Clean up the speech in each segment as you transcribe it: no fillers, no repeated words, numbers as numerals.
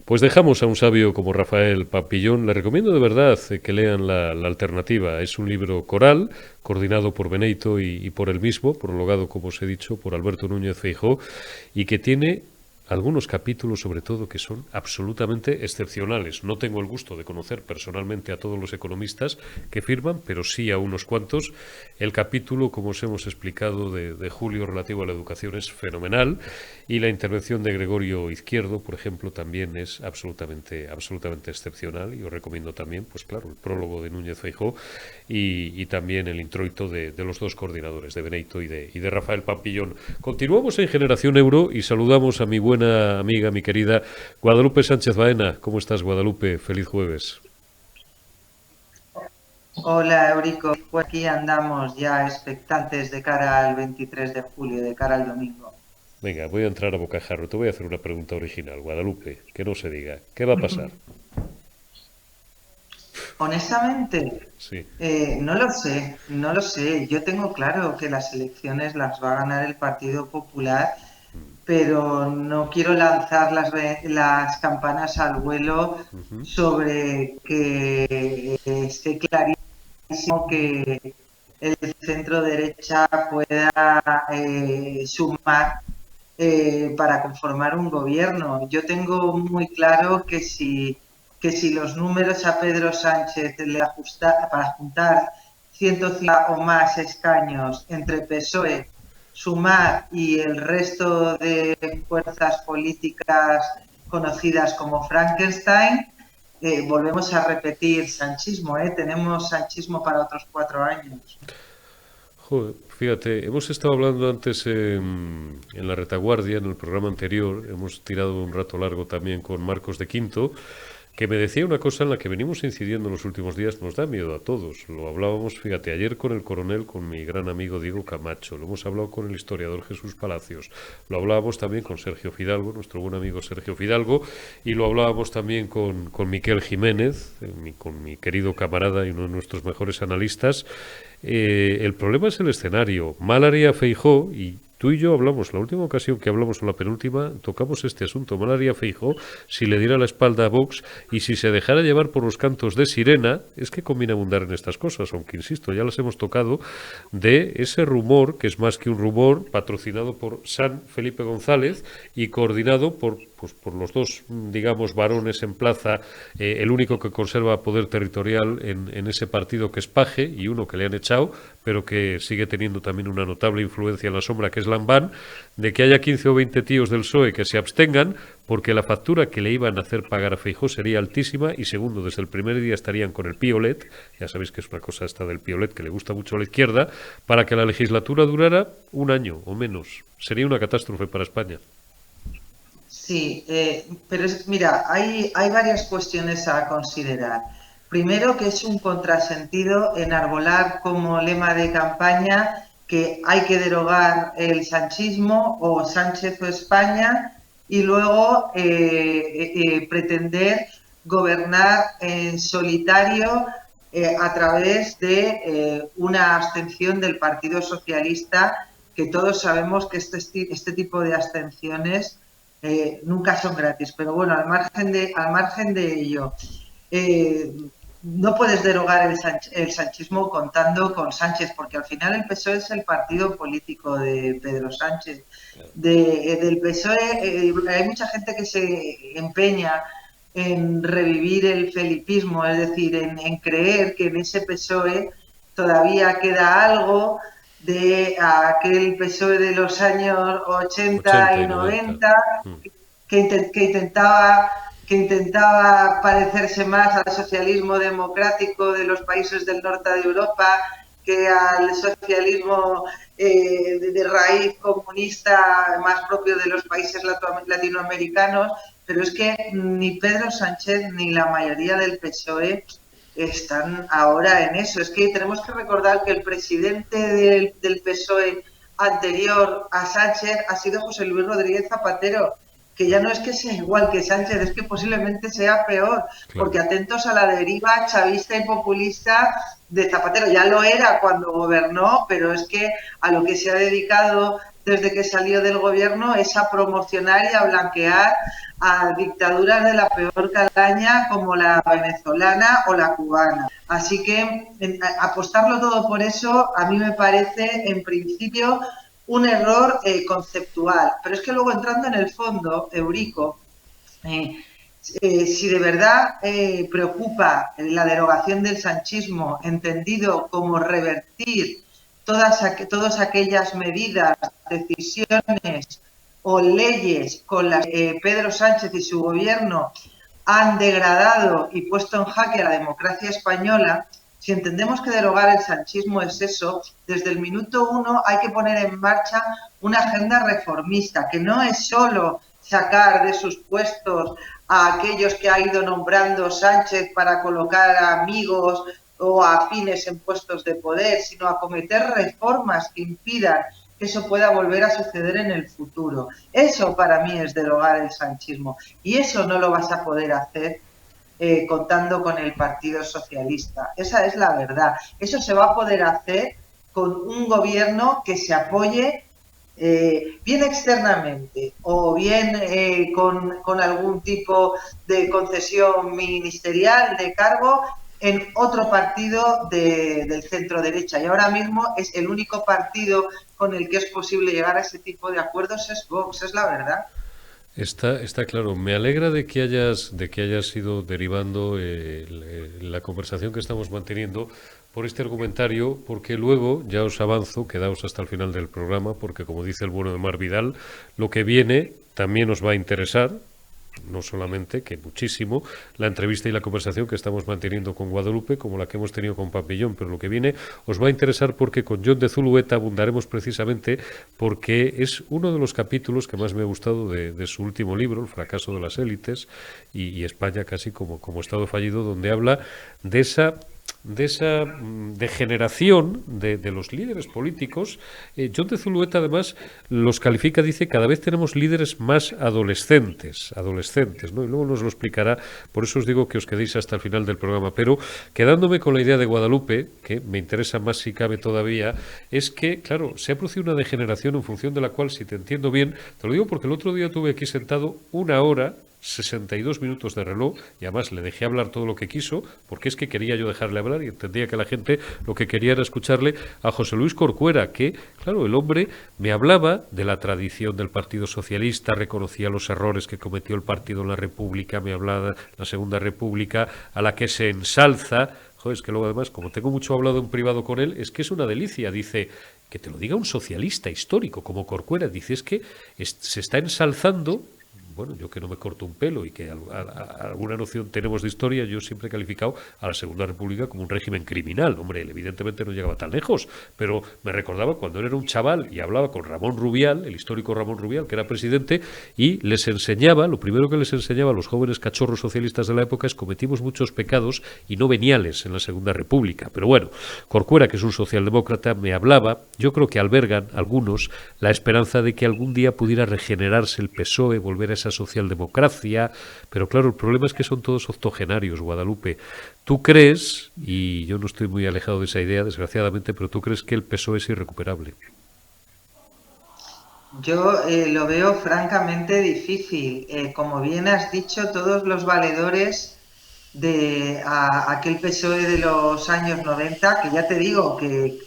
Pues dejamos a un sabio como Rafael Pampillón. Le recomiendo de verdad que lean la Alternativa. Es un libro coral, coordinado por Beneito y por él mismo, prologado, como os he dicho, por Alberto Núñez Feijóo, y que tiene algunos capítulos, sobre todo, que son absolutamente excepcionales. No tengo el gusto de conocer personalmente a todos los economistas que firman, pero sí a unos cuantos. El capítulo, como os hemos explicado, de Julio relativo a la educación es fenomenal, y la intervención de Gregorio Izquierdo, por ejemplo, también es absolutamente excepcional, y os recomiendo también, pues claro, el prólogo de Núñez Feijóo y también el introito de los dos coordinadores, de Beneito y de Rafael Pampillón. Continuamos en Generación Euro y saludamos a mi buena amiga, mi querida Guadalupe Sánchez Baena. ¿Cómo estás, Guadalupe? Feliz jueves. Hola Eurico, pues aquí andamos ya expectantes de cara al 23 de julio, de cara al domingo. Venga, voy a entrar a bocajarro. Te voy a hacer una pregunta original, Guadalupe, que no se diga. ¿Qué va a pasar? Honestamente, Sí. no lo sé, no lo sé. Yo tengo claro que las elecciones las va a ganar el Partido Popular, pero no quiero lanzar las campanas al vuelo Ujú. sobre que esté clarísimo que el centro derecha pueda sumar para conformar un gobierno. Yo tengo muy claro que si los números a Pedro Sánchez para juntar 150 o más escaños entre PSOE, Sumar y el resto de fuerzas políticas conocidas como Frankenstein, volvemos a repetir sanchismo, tenemos sanchismo para otros 4 años. Joder, fíjate, hemos estado hablando antes en la retaguardia, en el programa anterior, hemos tirado un rato largo también con Marcos de Quinto, que me decía una cosa en la que venimos incidiendo en los últimos días, nos da miedo a todos. Lo hablábamos, fíjate, ayer con el coronel, con mi gran amigo Diego Camacho, lo hemos hablado con el historiador Jesús Palacios, lo hablábamos también con Sergio Fidalgo, nuestro buen amigo Sergio Fidalgo, y lo hablábamos también con Miquel Jiménez, con mi querido camarada y uno de nuestros mejores analistas. El problema es el escenario. Mal haría Feijó, y tú y yo hablamos, la última ocasión que hablamos, o la penúltima, tocamos este asunto. Mal haría Feijó si le diera la espalda a Vox y si se dejara llevar por los cantos de sirena. Es que conviene abundar en estas cosas, aunque insisto, ya las hemos tocado, de ese rumor, que es más que un rumor, patrocinado por San Felipe González y coordinado por los dos, digamos, varones en plaza, el único que conserva poder territorial en ese partido, que es Paje, y uno que le han echado, pero que sigue teniendo también una notable influencia en la sombra, que es Lambán, de que haya 15 o 20 tíos del PSOE que se abstengan, porque la factura que le iban a hacer pagar a Feijó sería altísima, y segundo, desde el primer día estarían con el piolet, ya sabéis que es una cosa esta del piolet que le gusta mucho a la izquierda, para que la legislatura durara un año o menos. Sería una catástrofe para España. Sí, pero mira, hay varias cuestiones a considerar. Primero, que es un contrasentido enarbolar como lema de campaña que hay que derogar el sanchismo o Sánchez o España, y luego pretender gobernar en solitario a través de una abstención del Partido Socialista, que todos sabemos que este tipo de abstenciones nunca son gratis. Pero bueno, al margen de ello, eh, no puedes derogar el sanchismo contando con Sánchez, porque al final el PSOE es el partido político de Pedro Sánchez. Del PSOE hay mucha gente que se empeña en revivir el felipismo, es decir, en creer que en ese PSOE todavía queda algo de aquel PSOE de los años 80 80 y y 90. 90 que intentaba parecerse más al socialismo democrático de los países del norte de Europa que al socialismo de raíz comunista más propio de los países latinoamericanos, pero es que ni Pedro Sánchez ni la mayoría del PSOE están ahora en eso. Es que tenemos que recordar que el presidente del PSOE anterior a Sánchez ha sido José Luis Rodríguez Zapatero, que ya no es que sea igual que Sánchez, es que posiblemente sea peor, Claro. porque atentos a la deriva chavista y populista de Zapatero. Ya lo era cuando gobernó, pero es que a lo que se ha dedicado desde que salió del gobierno es a promocionar y a blanquear a dictaduras de la peor calaña como la venezolana o la cubana. Así que apostarlo todo por eso a mí me parece, en principio, un error conceptual. Pero es que luego, entrando en el fondo, Eurico, si de verdad preocupa la derogación del sanchismo, entendido como revertir todas aquellas medidas, decisiones o leyes con las que Pedro Sánchez y su gobierno han degradado y puesto en jaque a la democracia española, si entendemos que derogar el sanchismo es eso, desde el minuto uno hay que poner en marcha una agenda reformista, que no es solo sacar de sus puestos a aquellos que ha ido nombrando Sánchez para colocar a amigos o afines en puestos de poder, sino acometer reformas que impidan que eso pueda volver a suceder en el futuro. Eso para mí es derogar el sanchismo, y eso no lo vas a poder hacer contando con el Partido Socialista. Esa es la verdad. Eso se va a poder hacer con un gobierno que se apoye bien externamente o bien con algún tipo de concesión ministerial, de cargo, en otro partido del centro derecha. Y ahora mismo es el único partido con el que es posible llegar a ese tipo de acuerdos es Vox, es la verdad. Está claro. Me alegra de que hayas ido derivando la conversación que estamos manteniendo por este argumentario, porque luego, ya os avanzo, quedaos hasta el final del programa, porque como dice el bueno de Mar Vidal, lo que viene también os va a interesar, no solamente, que muchísimo, la entrevista y la conversación que estamos manteniendo con Guadalupe, como la que hemos tenido con Pampillón, pero lo que viene os va a interesar porque con John de Zulueta abundaremos precisamente porque es uno de los capítulos que más me ha gustado de su último libro, El fracaso de las élites y España casi como Estado fallido, donde habla de esa degeneración de los líderes políticos. John de Zulueta además los califica, dice, cada vez tenemos líderes más adolescentes, ¿no? Y luego nos lo explicará, por eso os digo que os quedéis hasta el final del programa, pero quedándome con la idea de Guadalupe, que me interesa más si cabe todavía, es que, claro, se ha producido una degeneración en función de la cual, si te entiendo bien, te lo digo porque el otro día tuve aquí sentado 1 hora 62 minutos de reloj, y además le dejé hablar todo lo que quiso, porque es que quería yo dejarle hablar y entendía que la gente lo que quería era escucharle a José Luis Corcuera, que, claro, el hombre me hablaba de la tradición del Partido Socialista, reconocía los errores que cometió el partido en la República, me hablaba de la Segunda República, a la que se ensalza. Joder, es que luego además, como tengo mucho hablado en privado con él, es que es una delicia, dice, que te lo diga un socialista histórico como Corcuera, dice, es que se está ensalzando. Bueno, yo que no me corto un pelo y que alguna noción tenemos de historia, yo siempre he calificado a la Segunda República como un régimen criminal. Hombre, él evidentemente no llegaba tan lejos, pero me recordaba cuando él era un chaval y hablaba con Ramón Rubial, el histórico Ramón Rubial, que era presidente, y les enseñaba, lo primero que les enseñaba a los jóvenes cachorros socialistas de la época es cometimos muchos pecados y no veniales en la Segunda República. Pero bueno, Corcuera, que es un socialdemócrata, me hablaba, yo creo que albergan algunos la esperanza de que algún día pudiera regenerarse el PSOE, volver a esa socialdemocracia, pero claro, el problema es que son todos octogenarios, Guadalupe. ¿Tú crees, y yo no estoy muy alejado de esa idea, desgraciadamente, pero tú crees que el PSOE es irrecuperable? Yo lo veo francamente difícil. Como bien has dicho, todos los valedores de aquel PSOE de los años 90, que ya te digo que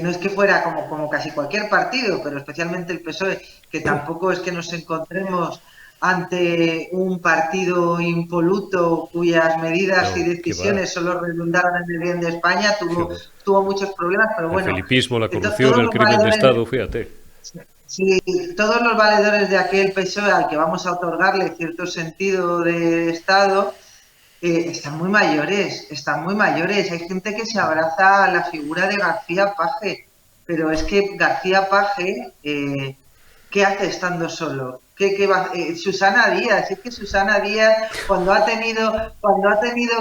no es que fuera como casi cualquier partido, pero especialmente el PSOE, que tampoco es que nos encontremos ante un partido impoluto cuyas medidas y No, que va. decisiones solo redundaron en el bien de España, tuvo muchos problemas, pero El bueno, felipismo, la corrupción, todos el los crimen de valedores, Estado, fíjate. sí, todos los valedores de aquel PSOE al que vamos a otorgarle cierto sentido de Estado, están muy mayores, están muy mayores. Hay gente que se abraza a la figura de García Paje, pero es que García Paje, ¿qué hace estando solo? Susana Díaz, es que Susana Díaz cuando ha tenido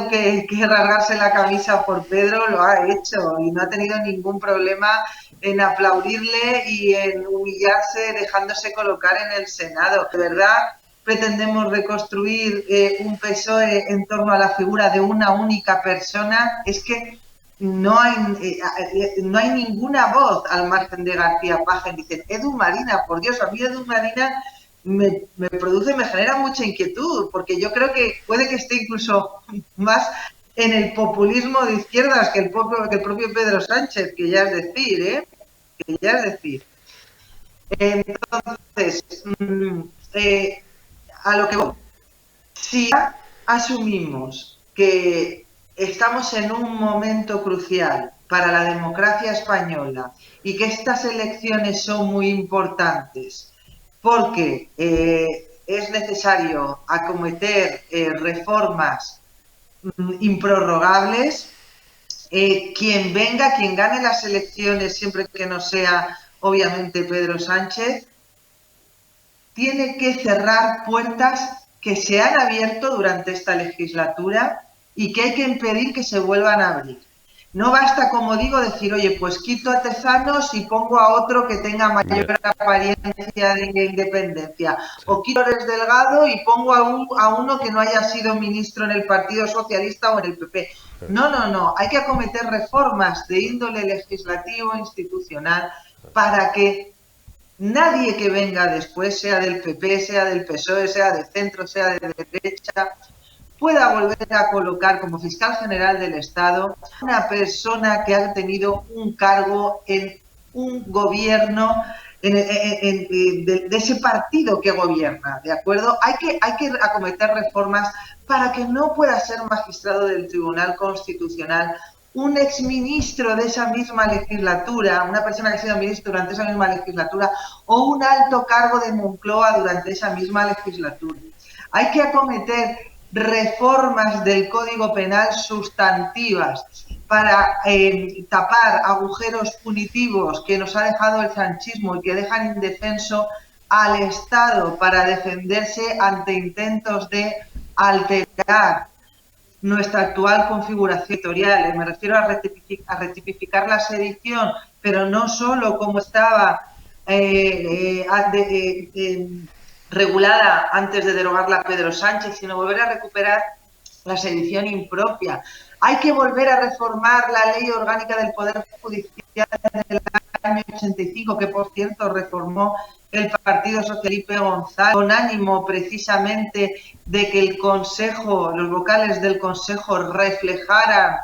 que rasgarse la camisa por Pedro lo ha hecho y no ha tenido ningún problema en aplaudirle y en humillarse dejándose colocar en el Senado. De verdad, pretendemos reconstruir un PSOE en torno a la figura de una única persona. Es que no hay ninguna voz al margen de García Paje. Dicen, Edu Marina, por Dios, a mí Edu Marina me genera mucha inquietud, porque yo creo que puede que esté incluso más en el populismo de izquierdas que el propio Pedro Sánchez, que ya es decir, que ya es decir. Entonces, a lo que voy, si asumimos que estamos en un momento crucial para la democracia española y que estas elecciones son muy importantes porque es necesario acometer reformas improrrogables, quien gane las elecciones, siempre que no sea obviamente Pedro Sánchez, tiene que cerrar puertas que se han abierto durante esta legislatura y que hay que impedir que se vuelvan a abrir. No basta, como digo, decir, oye, pues quito a Tezanos y pongo a otro que tenga mayor apariencia de independencia. O quito a Flores Delgado y pongo a uno que no haya sido ministro en el Partido Socialista o en el PP. No. Hay que acometer reformas de índole legislativo e institucional para que nadie que venga después, sea del PP, sea del PSOE, sea de centro, sea de derecha, pueda volver a colocar como fiscal general del Estado una persona que ha tenido un cargo en un gobierno de ese partido que gobierna, ¿de acuerdo? Hay que acometer reformas para que no pueda ser magistrado del Tribunal Constitucional un exministro de esa misma legislatura, una persona que ha sido ministro durante esa misma legislatura, o un alto cargo de Moncloa durante esa misma legislatura. Hay que acometer reformas del Código Penal sustantivas para tapar agujeros punitivos que nos ha dejado el sanchismo y que dejan indefenso al Estado para defenderse ante intentos de alterar nuestra actual configuración territorial. Me refiero a rectificar la sedición, pero no solo como estaba regulada antes de derogarla Pedro Sánchez, sino volver a recuperar la sedición impropia. Hay que volver a reformar la Ley Orgánica del Poder Judicial del año 85, que por cierto reformó el Partido Socialista González, con ánimo precisamente de que el Consejo, los vocales del Consejo reflejaran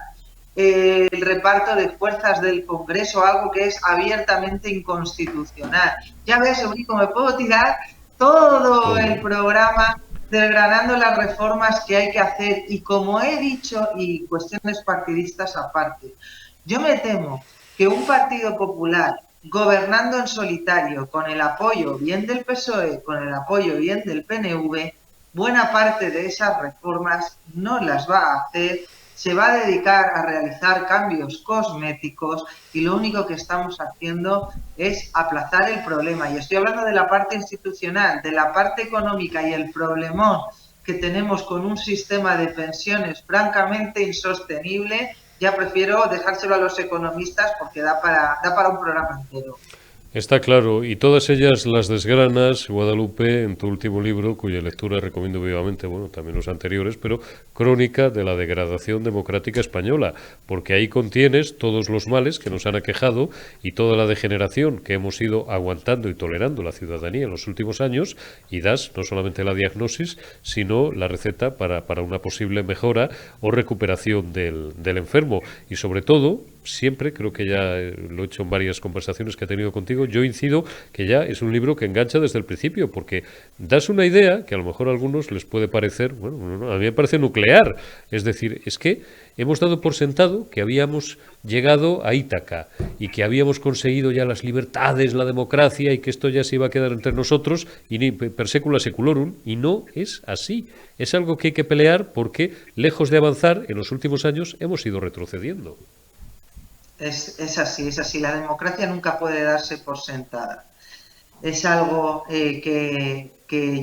el reparto de fuerzas del Congreso, algo que es abiertamente inconstitucional. Ya ves, Eurico, me puedo tirar todo el programa desgranando las reformas que hay que hacer, y como he dicho, y cuestiones partidistas aparte, yo me temo que un Partido Popular gobernando en solitario, con el apoyo bien del PSOE, con el apoyo bien del PNV, buena parte de esas reformas no las va a hacer, se va a dedicar a realizar cambios cosméticos y lo único que estamos haciendo es aplazar el problema. Y estoy hablando de la parte institucional, de la parte económica y el problemón que tenemos con un sistema de pensiones francamente insostenible. Ya prefiero dejárselo a los economistas porque da para un programa entero. Está claro, y todas ellas las desgranas, Guadalupe, en tu último libro, cuya lectura recomiendo vivamente, bueno, también los anteriores, pero Crónica de la degradación democrática española, porque ahí contienes todos los males que nos han aquejado y toda la degeneración que hemos ido aguantando y tolerando la ciudadanía en los últimos años, y das no solamente la diagnosis, sino la receta para una posible mejora o recuperación del enfermo, y sobre todo, siempre, creo que ya lo he hecho en varias conversaciones que he tenido contigo, yo incido que ya es un libro que engancha desde el principio, porque das una idea que a lo mejor a algunos les puede parecer, bueno, a mí me parece nuclear, es decir, es que hemos dado por sentado que habíamos llegado a Ítaca y que habíamos conseguido ya las libertades, la democracia y que esto ya se iba a quedar entre nosotros y ni per secula seculorum, y no es así. Es algo que hay que pelear porque, lejos de avanzar, en los últimos años hemos ido retrocediendo. Es así. La democracia nunca puede darse por sentada. Es algo que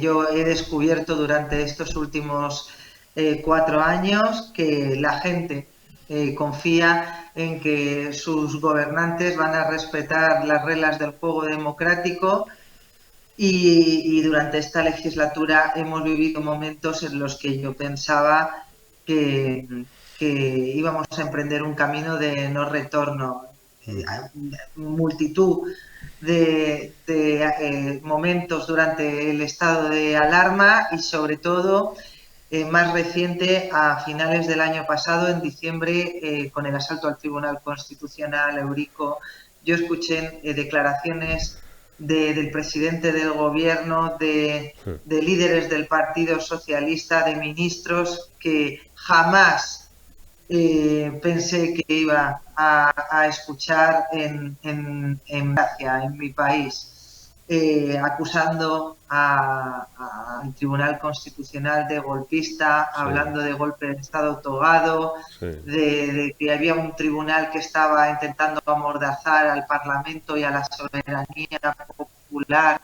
yo he descubierto durante estos últimos 4 años, que la gente confía en que sus gobernantes van a respetar las reglas del juego democrático, y durante esta legislatura hemos vivido momentos en los que yo pensaba que que íbamos a emprender un camino de no retorno. Multitud de momentos durante el estado de alarma y sobre todo más reciente a finales del año pasado, en diciembre, con el asalto al Tribunal Constitucional, Eurico. Yo escuché declaraciones del presidente del gobierno, de líderes del Partido Socialista, de ministros que jamás pensé que iba a escuchar en Gracia, en mi país, acusando al Tribunal Constitucional de golpista, hablando de golpe de Estado togado, de que había un tribunal que estaba intentando amordazar al Parlamento y a la soberanía popular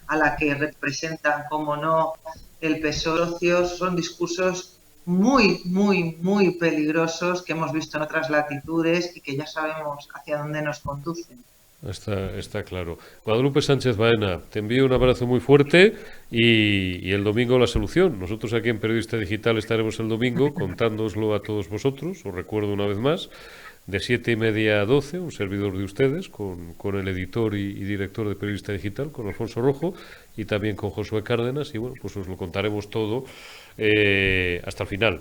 a la que representan, como no, el PSOE. Son discursos muy, muy, muy peligrosos que hemos visto en otras latitudes y que ya sabemos hacia dónde nos conducen. Está claro. Guadalupe Sánchez Baena, te envío un abrazo muy fuerte y el domingo la solución. Nosotros aquí en Periodista Digital estaremos el domingo contándoslo a todos vosotros. Os recuerdo una vez más, de 7:30 a 12, un servidor de ustedes con el editor y director de Periodista Digital, con Alfonso Rojo y también con Josué Cárdenas. Y bueno, pues os lo contaremos todo hasta el final.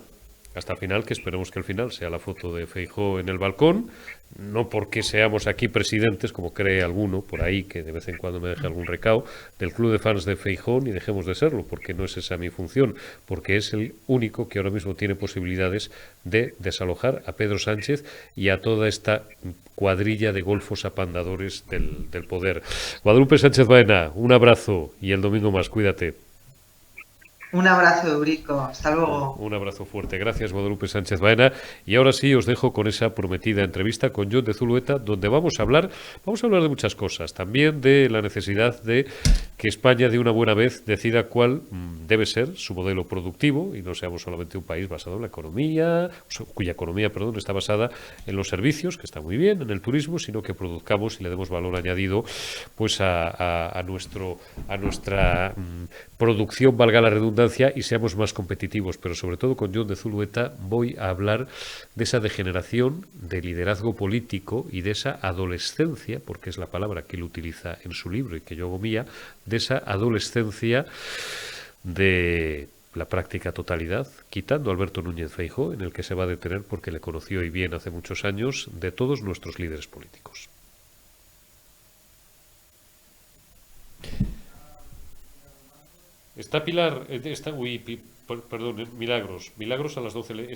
Hasta el final, que esperemos que el final sea la foto de Feijóo en el balcón, no porque seamos aquí presidentes, como cree alguno por ahí, que de vez en cuando me deje algún recao, del club de fans de Feijóo, ni dejemos de serlo, porque no es esa mi función, porque es el único que ahora mismo tiene posibilidades de desalojar a Pedro Sánchez y a toda esta cuadrilla de golfos apandadores del poder. Guadalupe Sánchez Baena, un abrazo y el domingo más, cuídate. Un abrazo, Eurico. Hasta luego. Un abrazo fuerte. Gracias, Guadalupe Sánchez Baena. Y ahora sí os dejo con esa prometida entrevista con Jon de Zulueta, donde vamos a hablar de muchas cosas. También de la necesidad de que España de una buena vez decida cuál debe ser su modelo productivo y no seamos solamente un país basado en la economía, cuya economía, está basada en los servicios, que está muy bien, en el turismo, sino que produzcamos y le demos valor añadido pues a nuestra producción, valga la redundancia, y seamos más competitivos. Pero sobre todo con Jon de Zulueta voy a hablar de esa degeneración de liderazgo político y de esa adolescencia, porque es la palabra que él utiliza en su libro y que yo hago mía, de esa adolescencia de la práctica totalidad, quitando a Alberto Núñez Feijóo, en el que se va a detener porque le conoció y bien hace muchos años, de todos nuestros líderes políticos. Está Pilar, perdón, Milagros a las 12.